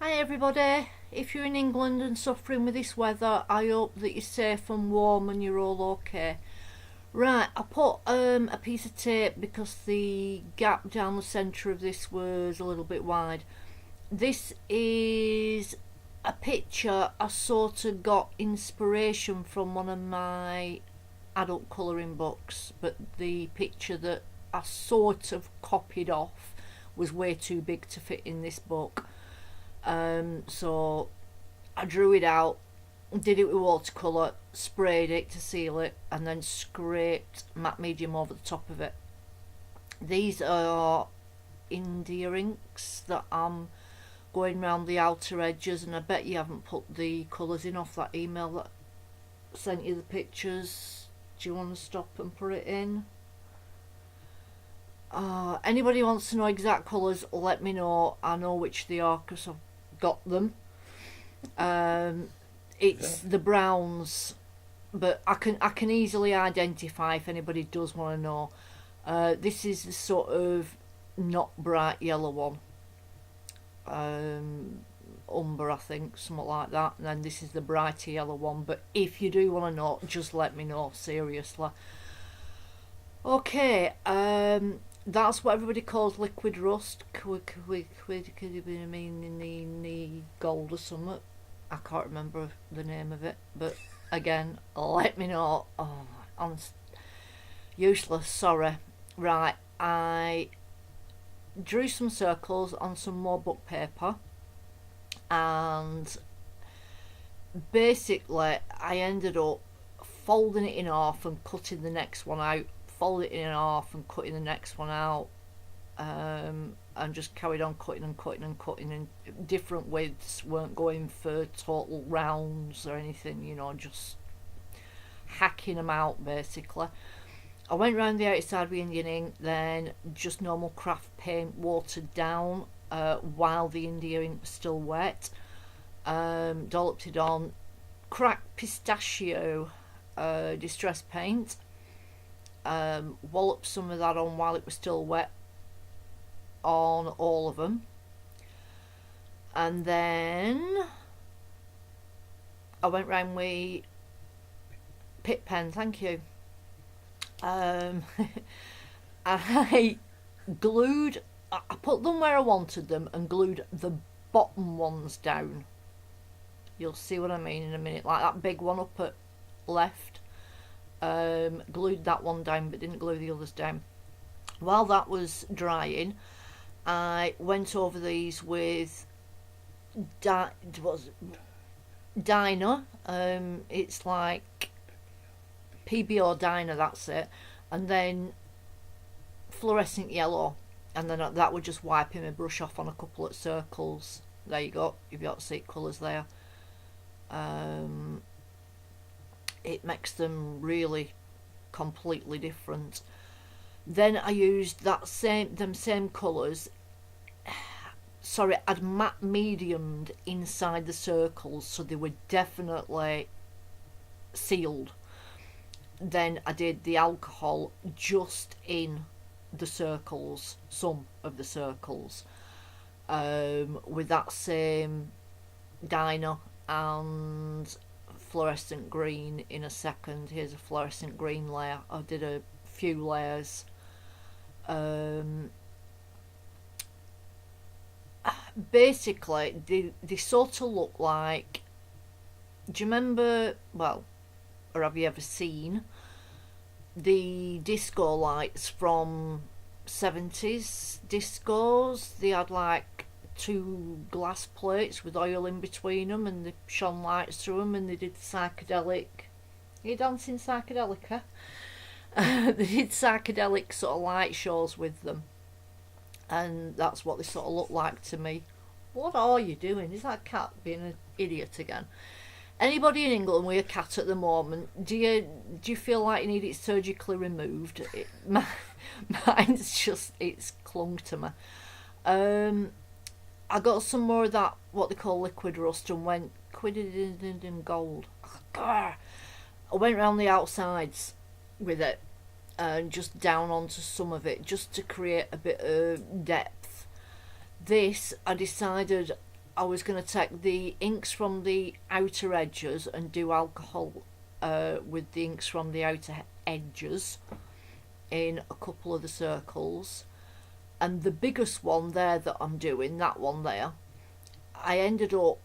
Hi everybody, if you're in England and suffering with this weather, I hope that you're safe and warm and you're all okay. Right, I put a piece of tape because the gap down the centre of this was a little bit wide. This is a picture I sort of got inspiration from one of my adult colouring books, but the picture that I sort of copied off was way too big to fit in this book. So I drew it out, did it with watercolour, sprayed it to seal it, and then scraped matte medium over the top of it. These are India inks that I'm going round the outer edges, and I bet you haven't put the colours in off that email that sent you the pictures. Do you want to stop and put it in? Anybody wants to know exact colours, let me know. I know which they are because I've got them. It's the browns, but I can easily identify if anybody does want to know. This is the sort of not bright yellow one, umber, I think, something like that, and then this is the brighter yellow one. But if you do want to know, just let me know, seriously. Okay, that's what everybody calls liquid rust. Could it be mean gold or something? I can't remember the name of it, but again, let me know. Oh, I'm useless, sorry. Right, I drew some circles on some more book paper, and basically I ended up folding it in half and cutting the next one out, fold it in half and cutting the next one out, and just carried on cutting and cutting and cutting in different widths. Weren't going for total rounds or anything, you know, just hacking them out basically. I went round the outside with Indian ink, then just normal craft paint watered down while the India ink was still wet. Dolloped it on cracked pistachio distress paint, walloped some of that on while it was still wet on all of them, and then I went round with Pit Pen, thank you. I glued, I put them where I wanted them and glued the bottom ones down. You'll see what I mean in a minute, like that big one up at left. Glued that one down but didn't glue the others down. While that was drying, I went over these with Diner. It's like PBO Diner, that's it, and then fluorescent yellow, and then that would just wiping my brush off on a couple of circles. There you go, you've got to see colours there. It makes them really completely different. Then I used them same colours. Sorry, I'd matte mediumed inside the circles so they were definitely sealed. Then I did the alcohol just in the circles, some of the circles, with that same Diner and fluorescent green in a second. Here's a fluorescent green layer. I did a few layers. Basically they sort of look like, do you remember, well, or have you ever seen the disco lights from 70s discos? They had like two glass plates with oil in between them, and they shone lights through them, and they did psychedelic. Are you dancing psychedelica? They did psychedelic sort of light shows with them, and that's what they sort of look like to me. What are you doing? Is that cat being an idiot again? Anybody in England with a cat at the moment, do you feel like you need it surgically removed? Mine's just, it's clung to me. I got some more of that, what they call liquid rust, and went in gold. I went round the outsides with it and just down onto some of it, just to create a bit of depth. This, I decided I was going to take the inks from the outer edges and do alcohol with the inks from the outer edges in a couple of the circles. And the biggest one there that I'm doing, that one there, I ended up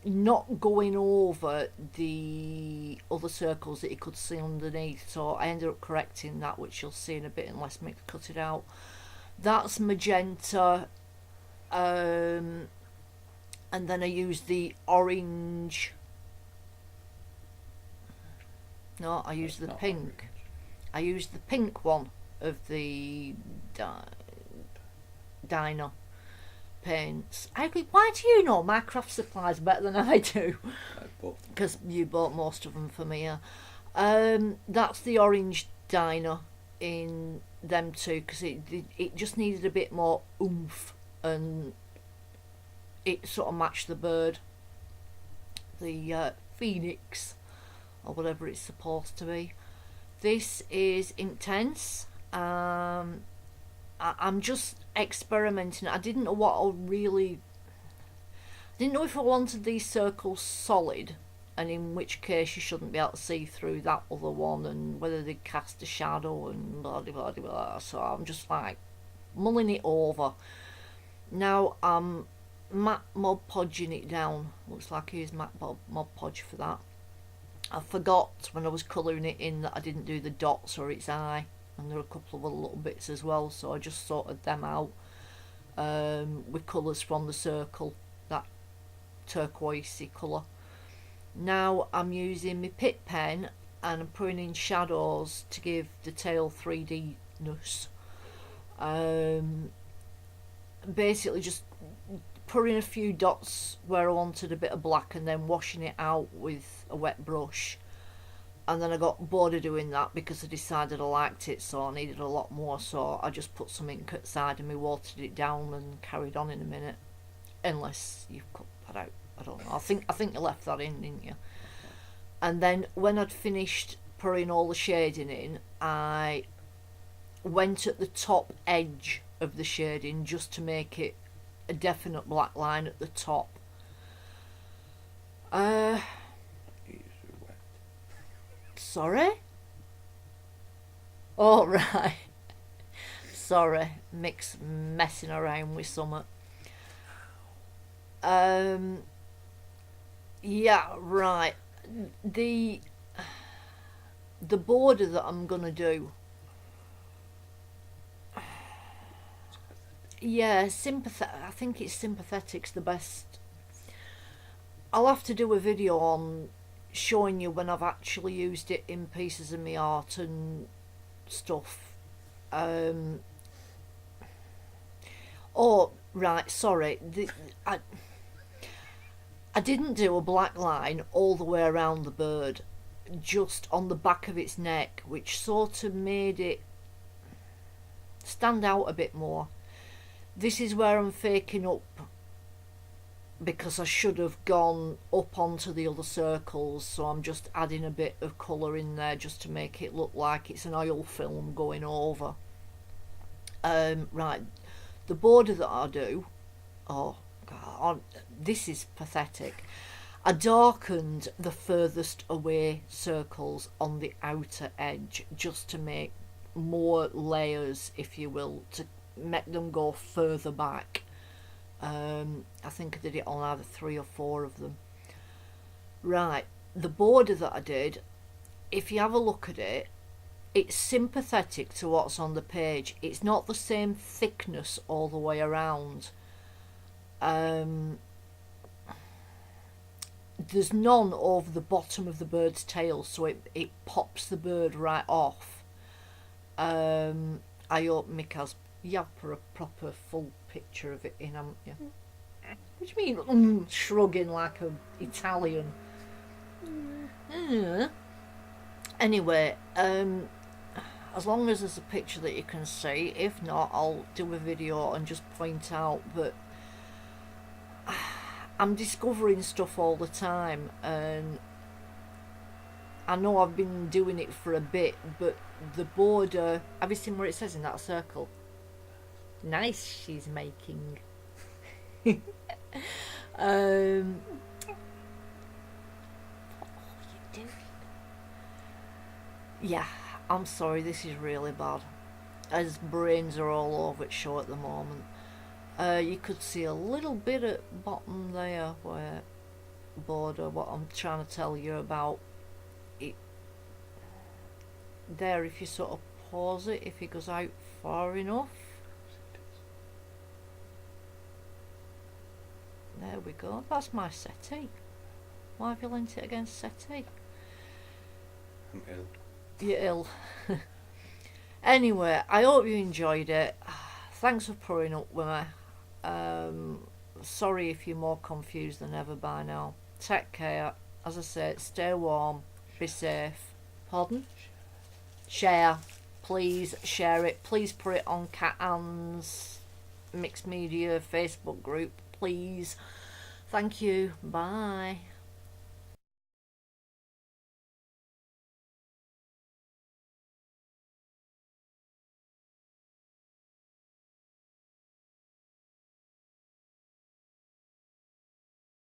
not going over the other circles that you could see underneath, so I ended up correcting that, which you'll see in a bit unless I cut it out. That's magenta, and then I used the orange. No, I used the pink. Orange. I used the pink one of the diner paints. Why do you know my craft supplies better than I do? Because you bought most of them for me. That's the orange diner in them two, because it just needed a bit more oomph, and it sort of matched the bird, the phoenix or whatever it's supposed to be. This is Intense. I'm just experimenting. I didn't know if I wanted these circles solid, and in which case you shouldn't be able to see through that other one, and whether they cast a shadow and blah blah blah blah. So I'm just like mulling it over. Now I'm matte Mod Podging it down. Looks like I used matte Mod Podge for that. I forgot when I was colouring it in that I didn't do the dots or its eye, and there are a couple of other little bits as well, so I just sorted them out with colours from the circle, that turquoisey colour. Now I'm using my Pitt pen and I'm putting in shadows to give the tail 3D-ness. Basically just putting a few dots where I wanted a bit of black and then washing it out with a wet brush. And then I got bored of doing that because I decided I liked it, so I needed a lot more, so I just put some ink at the side and we watered it down and carried on in a minute. Unless you've cut that out. I don't know. I think you left that in, didn't you? And then when I'd finished putting all the shading in, I went at the top edge of the shading just to make it a definite black line at the top. Sorry? Oh, right. Sorry, Mick's messing around with something. Yeah, right. The border that I'm gonna do. Yeah, sympathetic. I think it's sympathetic's the best. I'll have to do a video on showing you when I've actually used it in pieces of my art and stuff. Oh, right, sorry. I didn't do a black line all the way around the bird, just on the back of its neck, which sort of made it stand out a bit more. This is where I'm faking up, because I should have gone up onto the other circles, so I'm just adding a bit of colour in there just to make it look like it's an oil film going over. Right, the border that I do, oh God, this is pathetic. I darkened the furthest away circles on the outer edge just to make more layers, if you will, to make them go further back. I think I did it on either 3 or 4 of them. Right, the border that I did, if you have a look at it, it's sympathetic to what's on the page. It's not the same thickness all the way around. There's none over the bottom of the bird's tail, so it pops the bird right off. I hope Mick has for a proper full picture of it in, haven't you? What do you mean shrugging like an Italian? Anyway, as long as there's a picture that you can see. If not, I'll do a video and just point out that I'm discovering stuff all the time, and I know I've been doing it for a bit, but the border, have you seen where it says in that circle? Nice she's making. um, what are you doing? Yeah, I'm sorry, this is really bad. His brains are all over its show at the moment. You could see a little bit at bottom there where border what I'm trying to tell you about it. There, if you sort of pause it, if it goes out far enough. There we go. That's my settee. Why have you lent it against settee? I'm ill. You're ill. Anyway, I hope you enjoyed it. Thanks for putting up with me. Sorry if you're more confused than ever by now. Take care. As I said, stay warm, be safe. Pardon? Share. Please share it. Please put it on Cat Anne's Mixed Media Facebook group. Please. Thank you. Bye.